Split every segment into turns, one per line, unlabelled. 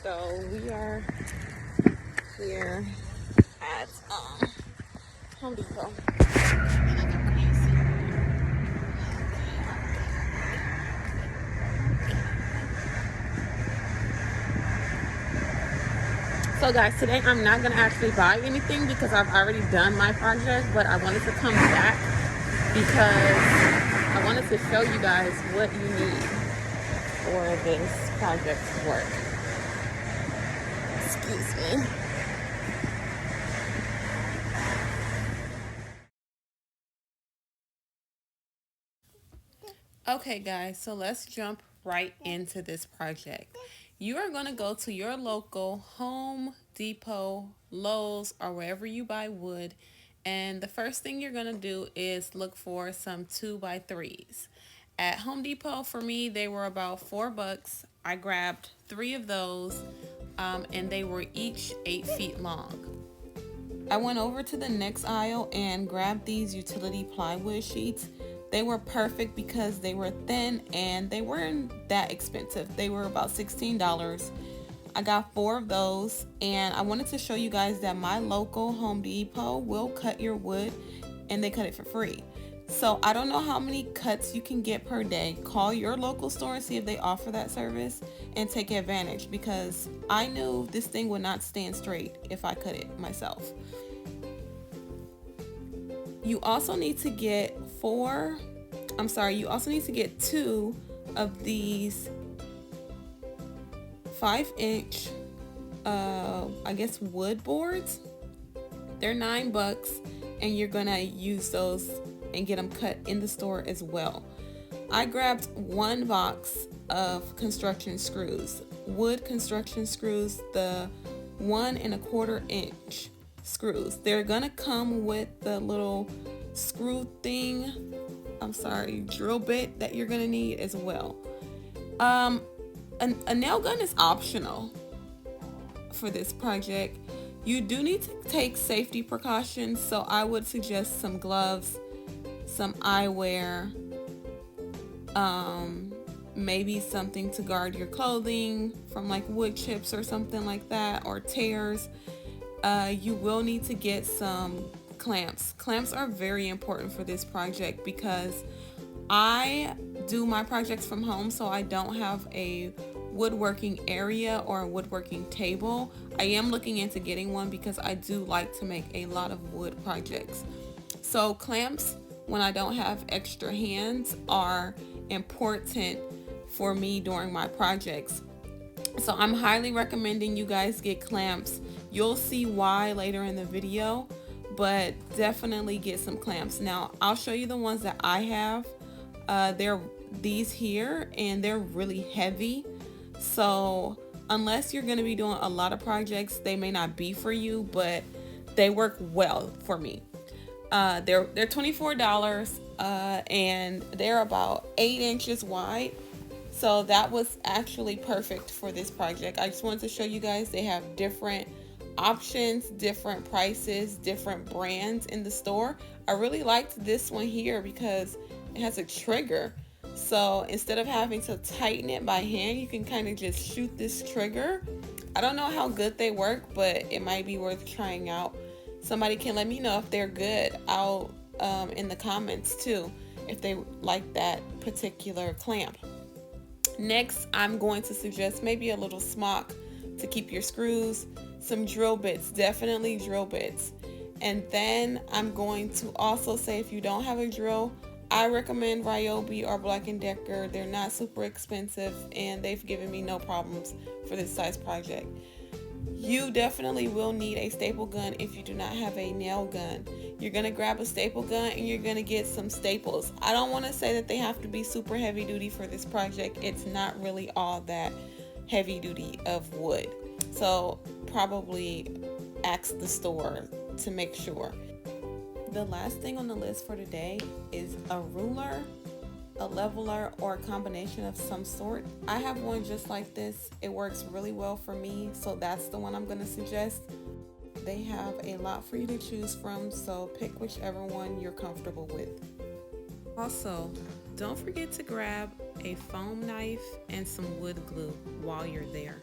So we are here at Home Depot. So guys, today I'm not gonna actually buy anything because I've already done my project, but I wanted to come back because I wanted to show you guys what you need for this project to work. Excuse me. Okay guys, so let's jump right into this project. You are going to go to your local Home Depot, Lowe's, or wherever you buy wood, and the first thing you're going to do is look for some 2x3s. At Home Depot, for me, they were about $4. I grabbed 3 of those, and they were each 8 feet long. I went over to the next aisle and grabbed these utility plywood sheets. They were perfect because they were thin and they weren't that expensive. They were about $16. I got 4 of those, and I wanted to show you guys that my local Home Depot will cut your wood and they cut it for free. So I don't know how many cuts you can get per day. Call your local store and see if they offer that service and take advantage, because I knew this thing would not stand straight if I cut it myself. You also need to get 2 of these 5-inch I guess wood boards. They're $9, and you're gonna use those and get them cut in the store as well. I grabbed 1 box of construction screws, wood construction screws, the 1 1/4 inch screws. They're gonna come with the little screw thing, drill bit that you're gonna need as well. A nail gun is optional for this project. You do need to take safety precautions, so I would suggest some gloves, some eyewear, maybe something to guard your clothing from like wood chips or something like that, or tears. You will need to get some clamps. Clamps are very important for this project because I do my projects from home, so I don't have a woodworking area or a woodworking table. I am looking into getting one because I do like to make a lot of wood projects. So clamps, when I don't have extra hands, are important for me during my projects. So I'm highly recommending you guys get clamps. You'll see why later in the video, but definitely get some clamps. Now I'll show you the ones that I have. They're these here, and they're really heavy. So unless you're going to be doing a lot of projects, they may not be for you, but they work well for me. They're $24, and they're about 8 inches wide. So that was actually perfect for this project. I just wanted to show you guys they have different options, different prices, different brands in the store. I really liked this one here because it has a trigger. So instead of having to tighten it by hand, you can kind of just shoot this trigger. I don't know how good they work, but it might be worth trying out. Somebody can let me know if they're good out in the comments too, if they like that particular clamp. Next, I'm going to suggest maybe a little smock to keep your screws, some drill bits, definitely drill bits. And then I'm going to also say, if you don't have a drill, I recommend Ryobi or Black & Decker. They're not super expensive, and they've given me no problems for this size project. You definitely will need a staple gun if you do not have a nail gun. You're going to grab a staple gun and you're going to get some staples. I don't want to say that they have to be super heavy duty for this project. It's not really all that heavy duty of wood. So probably ask the store to make sure. The last thing on the list for today is a ruler, a leveler, or a combination of some sort. I have one just like this. It works really well for me, so that's the one I'm going to suggest. They have a lot for you to choose from, so pick whichever one you're comfortable with. Also, don't forget to grab a foam knife and some wood glue while you're there.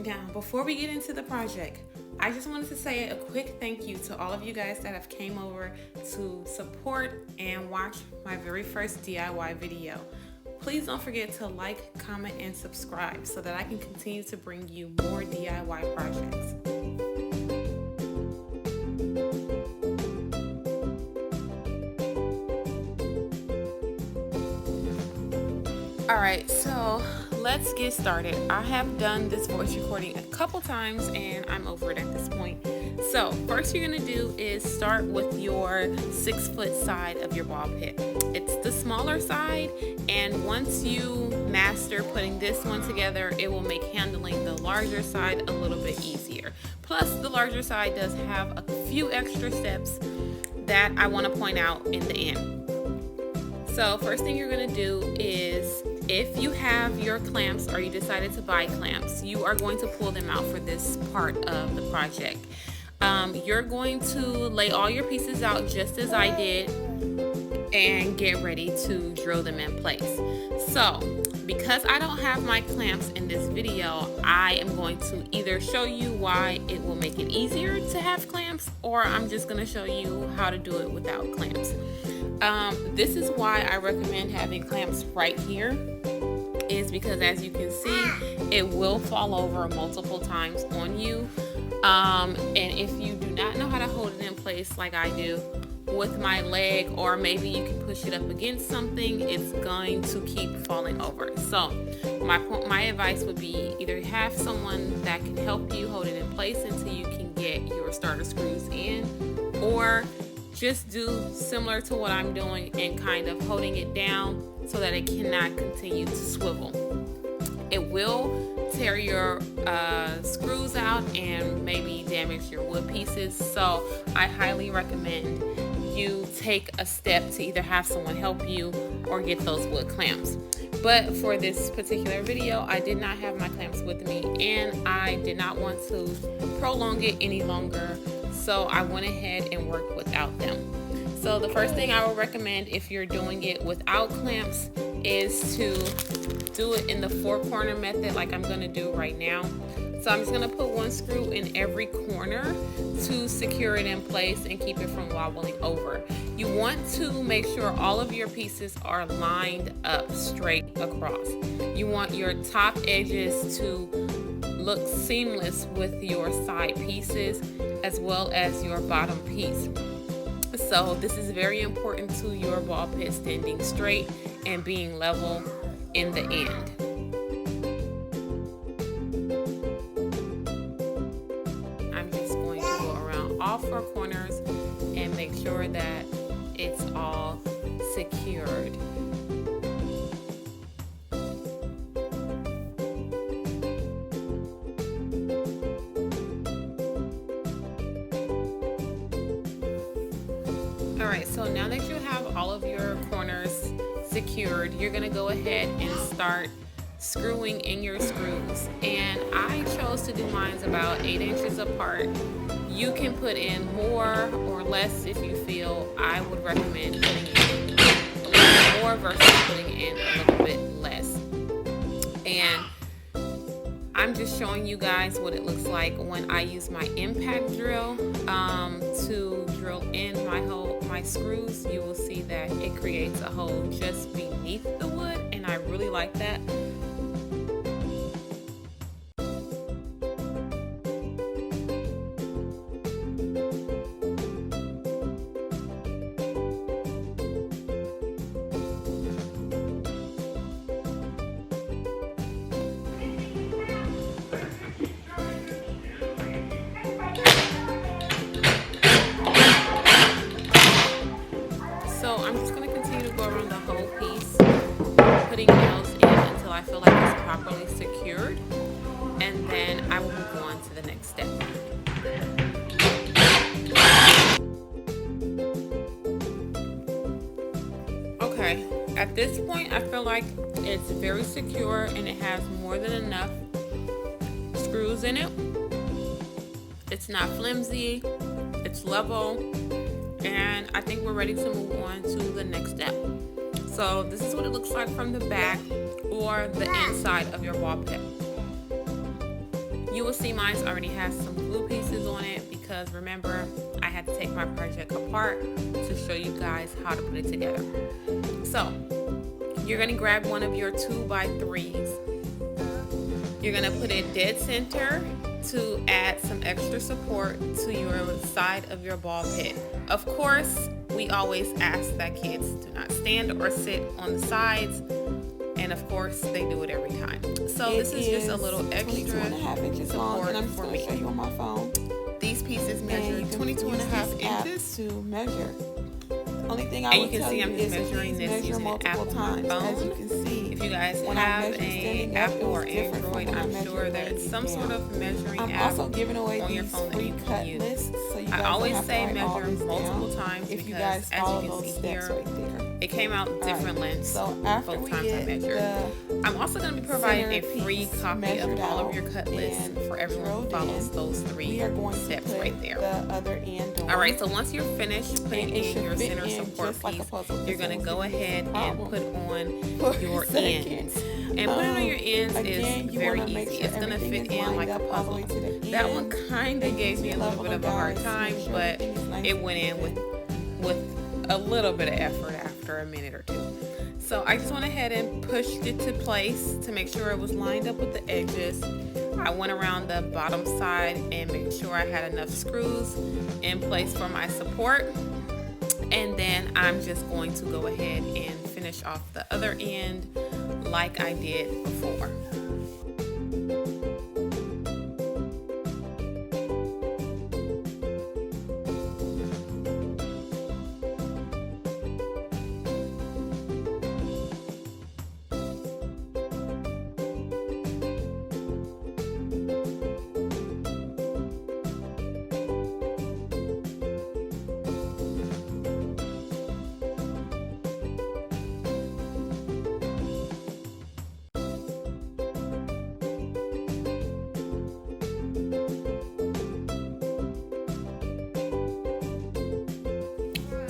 Now, before we get into the project, I just wanted to say a quick thank you to all of you guys that have came over to support and watch my very first DIY video. Please don't forget to like, comment, and subscribe so that I can continue to bring you more DIY projects. Alright, so let's get started. I have done this voice recording a couple times and I'm over it at this point. So first you're going to do is start with your 6-foot side of your ball pit. It's the smaller side, and once you master putting this one together, it will make handling the larger side a little bit easier. Plus the larger side does have a few extra steps that I want to point out in the end. So first thing you're going to do is, if you have your clamps or you decided to buy clamps, you are going to pull them out for this part of the project. You're going to lay all your pieces out just as I did and get ready to drill them in place. So because I don't have my clamps in this video, I am going to either show you why it will make it easier to have clamps, or I'm just going to show you how to do it without clamps. This is why I recommend having clamps right here, is because as you can see, it will fall over multiple times on you. And if you do not know how to hold it in place like I do with my leg, or maybe you can push it up against something, it's going to keep falling over. So my advice would be either have someone that can help you hold it in place until you can get your starter screws in, or just do similar to what I'm doing and kind of holding it down so that it cannot continue to swivel. It will tear your screws out and maybe damage your wood pieces, so I highly recommend you take a step to either have someone help you or get those wood clamps. But for this particular video, I did not have my clamps with me and I did not want to prolong it any longer, so I went ahead and worked without them. So the first thing I would recommend if you're doing it without clamps is to do it in the 4-corner method like I'm going to do right now. So I'm just going to put one screw in every corner to secure it in place and keep it from wobbling over. You want to make sure all of your pieces are lined up straight across. You want your top edges to look seamless with your side pieces as well as your bottom piece. So this is very important to your ball pit standing straight and being level in the end. I'm just going to go around all 4 corners and make sure that it's all secured. Alright, so now that you have all of your corners secured, you're going to go ahead and start screwing in your screws. And I chose to do mine about 8 inches apart. You can put in more or less if you feel. I would recommend putting in a little more versus putting in a little bit less. And I'm just showing you guys what it looks like when I use my impact drill to drill in my screws. You will see that it creates a hole just beneath the wood, and I really like that. So I'm just going to continue to go around the whole piece, putting nails in until I feel like it's properly secured, and then I will move on to the next step. Okay, at this point I feel like it's very secure and it has more than enough screws in it. It's not flimsy, it's level, and I think we're ready to move on to the next step. So this is what it looks like from the back or the inside of your ball pit. You will see mine already has some glue pieces on it because remember, I had to take my project apart to show you guys how to put it together. So you're gonna grab one of your 2x3s. You're gonna put it dead center to add some extra support to your side of your ball pit. Of course, we always ask that kids do not stand or sit on the sides, and of course they do it every time. So this is just a little extra
22.5 inches long, and I'm just going to show you on my phone.
These pieces measure 22.5 inches
to measure. Only thing I
and
would
you can
tell
see
you
I'm just
is
measuring this
measure
using an
multiple
Apple
times,
phone.
as you can see.
If you guys
When
have
I measured
an
standing up,
Apple or
it was different from
Android,
when I
I'm
measured
sure there's
laying
some
down.
sort of measuring
I'm
app
also giving away
on your
these
phone that
free
you can
cut
use.
lists, so you guys
I
don't
always
have to
say
write all
measure
this
multiple
down
times
if you
because
guys
as
follow
you can
those
see
steps
here,
right there.
it came out different lengths
So after
both
we
times I
get
measured. I'm also going to be providing a free
piece
copy of
measured
all of
out
your cut lists
and
for everyone who
drilled
follows
in,
those 3
we are going
steps
to put
right there.
the other end on.
Alright, so once you're finished putting
And it
in
should
your
fit
center
in
support
just like a
piece,
puzzle,
you're going to go ahead and put on
for
your
a second.
ends. And putting on your ends
Again,
is
you
very
wanna make
easy.
sure
It's going to
everything
fit
is
in like
lined
a
up all the way
puzzle.
to the
That
end.
one kind of gave me a little bit of a hard time, but it went in with a little bit of effort after a minute or two. So I just went ahead and pushed it to place to make sure it was lined up with the edges. I went around the bottom side and made sure I had enough screws in place for my support. And then I'm just going to go ahead and finish off the other end like I did before.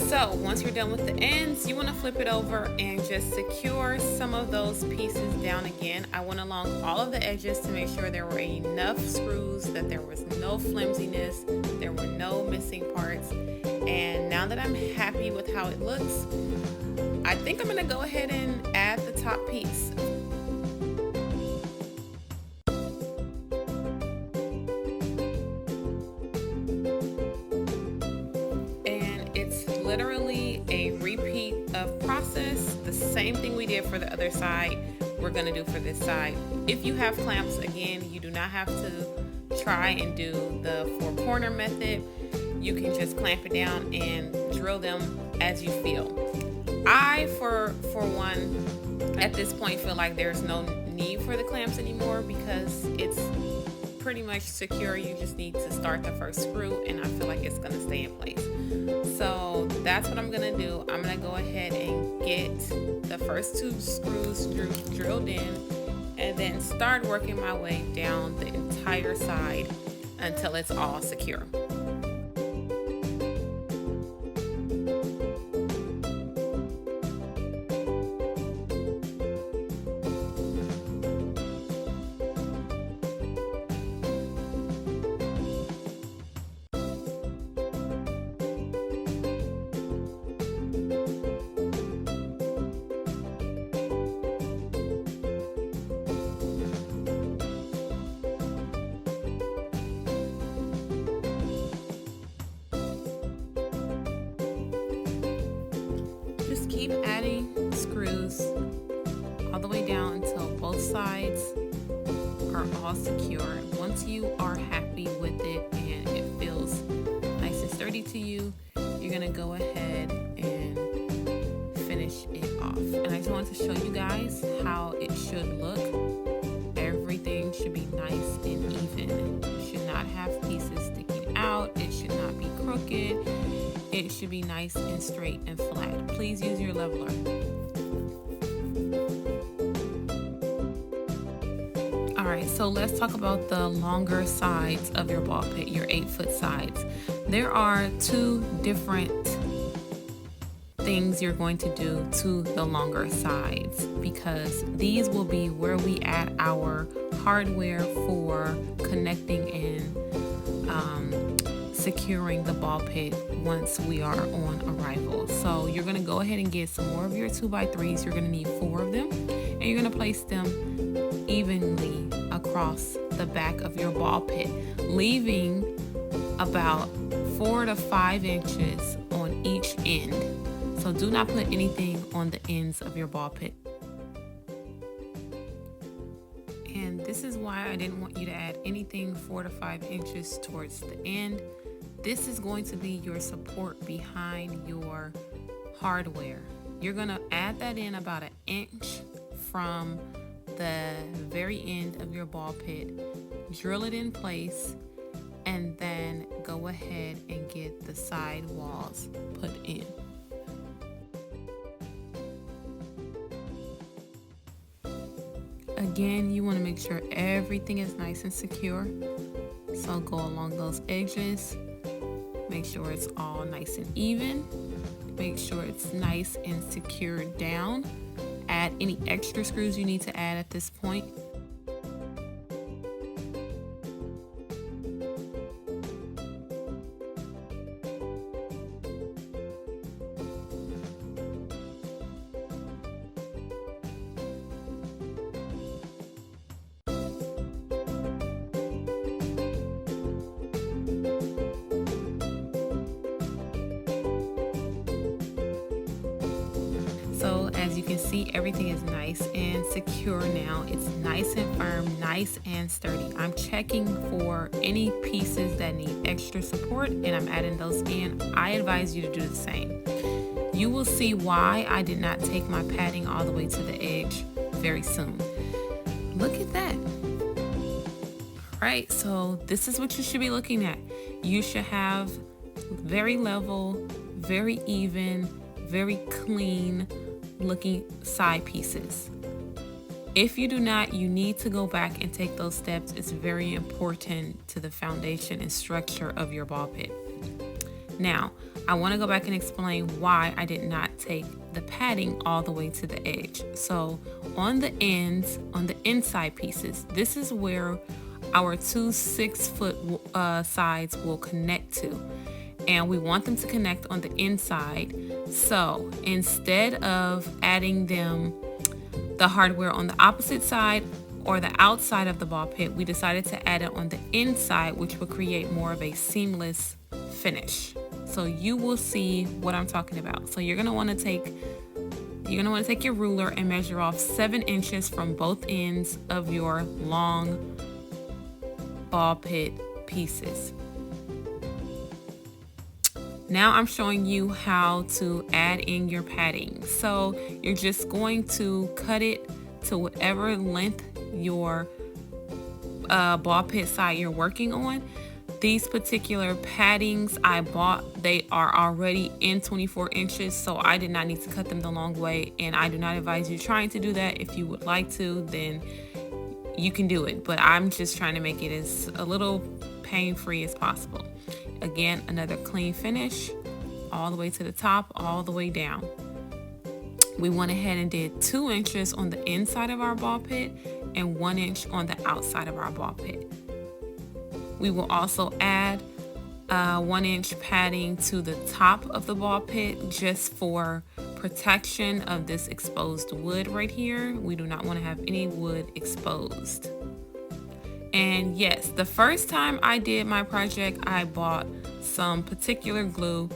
So once you're done with the ends, you want to flip it over and just secure some of those pieces down again. I went along all of the edges to make sure there were enough screws, that there was no flimsiness, there were no missing parts. And now that I'm happy with how it looks, I think I'm going to go ahead and add the top piece. Literally a repeat of process. The same thing we did for the other side, we're going to do for this side. If you have clamps, again, you do not have to try and do the 4-corner method. You can just clamp it down and drill them as you feel. I, for one, at this point feel like there's no need for the clamps anymore because it's pretty much secure. You just need to start the first screw and I feel like it's going to stay in place. So that's what I'm going to do. I'm going to go ahead and get the first 2 screws drilled in and then start working my way down the entire side until it's all secure. Just keep adding screws all the way down until both sides are all secure. Once you are happy with it and it feels nice and sturdy to you, you're gonna go ahead and finish it off. And I just wanted to show you guys how it should look. Everything should be nice and even. You should not have pieces sticking out. It should not be crooked. It should be nice and straight and flat. Please use your leveler. Alright, so let's talk about the longer sides of your ball pit, your 8-foot sides. There are 2 different things you're going to do to the longer sides because these will be where we add our hardware for connecting and securing the ball pit once we are on arrival. So you're going to go ahead and get some more of your 2x3s. You're going to need 4 of them, and you're going to place them evenly across the back of your ball pit, leaving about 4 to 5 inches on each end. So do not put anything on the ends of your ball pit. And this is why I didn't want you to add anything 4 to 5 inches towards the end. This is going to be your support behind your hardware. You're going to add that in about 1 inch from the very end of your ball pit, drill it in place, and then go ahead and get the side walls put in. Again, you want to make sure everything is nice and secure. So go along those edges. Make sure it's all nice and even. Make sure it's nice and secured down. Add any extra screws you need to add at this point. So as you can see, everything is nice and secure now. It's nice and firm, nice and sturdy. I'm checking for any pieces that need extra support, and I'm adding those in. I advise you to do the same. You will see why I did not take my padding all the way to the edge very soon. Look at that. All right, so this is what you should be looking at. You should have very level, very even, very clean looking side pieces. If you do not, you need to go back and take those steps. It's very important to the foundation and structure of your ball pit. Now, I want to go back and explain why I did not take the padding all the way to the edge. So on the ends, on the inside pieces, this is where our 2 6-foot sides will connect to. And we want them to connect on the inside. So instead of adding the hardware on the opposite side or the outside of the ball pit, we decided to add it on the inside, which will create more of a seamless finish. So you will see what I'm talking about. So you're gonna want to take your ruler and measure off 7 inches from both ends of your long ball pit pieces. Now I'm showing you how to add in your padding. So you're just going to cut it to whatever length your ball pit side you're working on. These particular paddings I bought, they are already in 24 inches, so I did not need to cut them the long way, and I do not advise you trying to do that. If you would like to, then you can do it, but I'm just trying to make it as a little pain-free as possible. Again, another clean finish all the way to the top, all the way down. We went ahead and did 2 inches on the inside of our ball pit and 1 inch on the outside of our ball pit. We will also add 1 inch padding to the top of the ball pit just for protection of this exposed wood right here. We do not want to have any wood exposed. And yes, the first time I did my project, I bought some particular glue,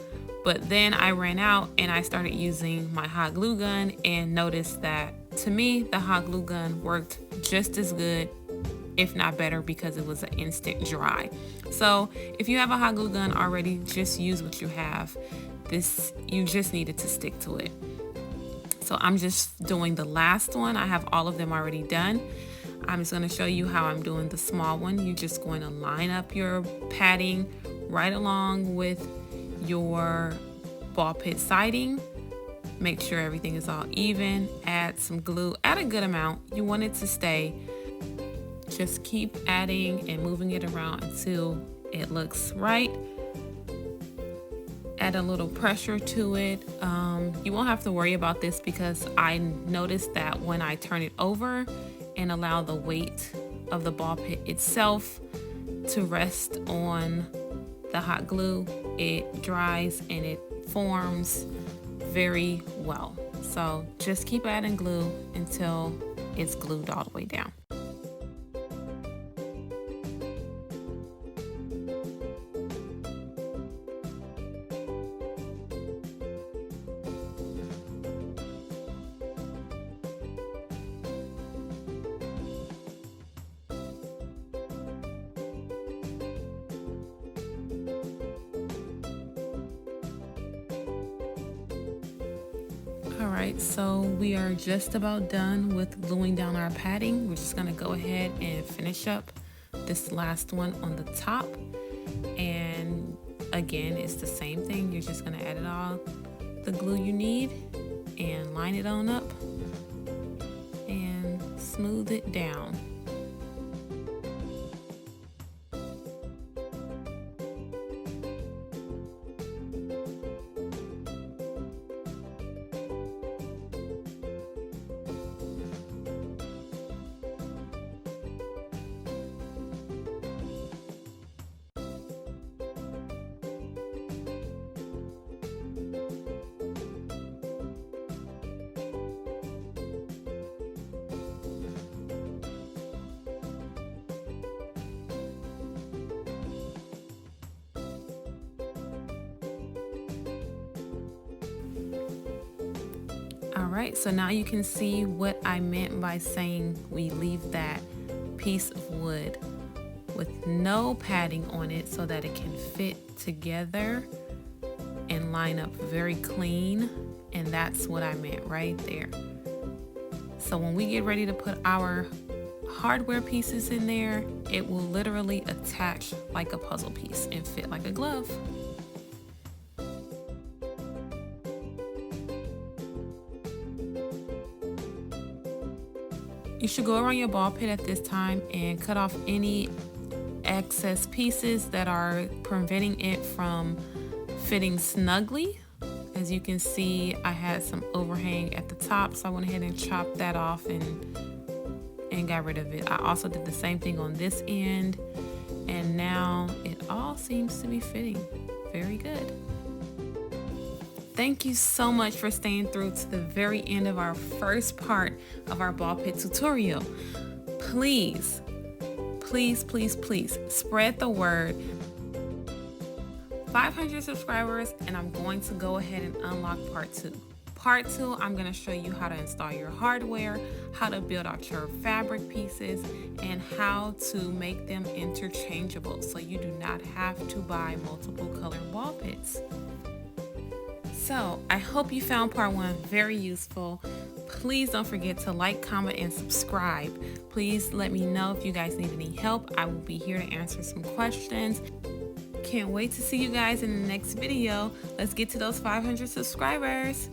but then I ran out and I started using my hot glue gun and noticed that to me, the hot glue gun worked just as good, if not better, because it was an instant dry. So if you have a hot glue gun already, just use what you have. You just needed to stick to it. So I'm just doing the last one. I have all of them already done. I'm just going to show you how I'm doing the small one. You're just going to line up your padding right along with your ball pit siding. Make sure everything is all even. Add some glue, add a good amount. You want it to stay. Just keep adding and moving it around until it looks right. Add a little pressure to it. You won't have to worry about this because I noticed that when I turn it over and allow the weight of the ball pit itself to rest on the hot glue, it dries and it forms very well. So just keep adding glue until it's glued all the way down. Alright, so we are just about done with gluing down our padding. We're just going to go ahead and finish up this last one on the top. And again, it's the same thing. You're just going to add it all the glue you need and line it on up and smooth it down. Alright, so now you can see what I meant by saying we leave that piece of wood with no padding on it so that it can fit together and line up very clean, and that's what I meant right there. So when we get ready to put our hardware pieces in there, it will literally attach like a puzzle piece and fit like a glove. You should go around your ball pit at this time and cut off any excess pieces that are preventing it from fitting snugly. As you can see, I had some overhang at the top, so I went ahead and chopped that off and got rid of it. I also did the same thing on this end, and now it all seems to be fitting very good. Thank you so much for staying through to the very end of our first part of our ball pit tutorial. Please, please, please, please spread the word. 500 subscribers and I'm going to go ahead and unlock part 2. Part 2, I'm going to show you how to install your hardware, how to build out your fabric pieces, and how to make them interchangeable so you do not have to buy multiple color ball pits. So I hope you found part 1 very useful. Please don't forget to like, comment, and subscribe. Please let me know if you guys need any help. I will be here to answer some questions. Can't wait to see you guys in the next video. Let's get to those 500 subscribers.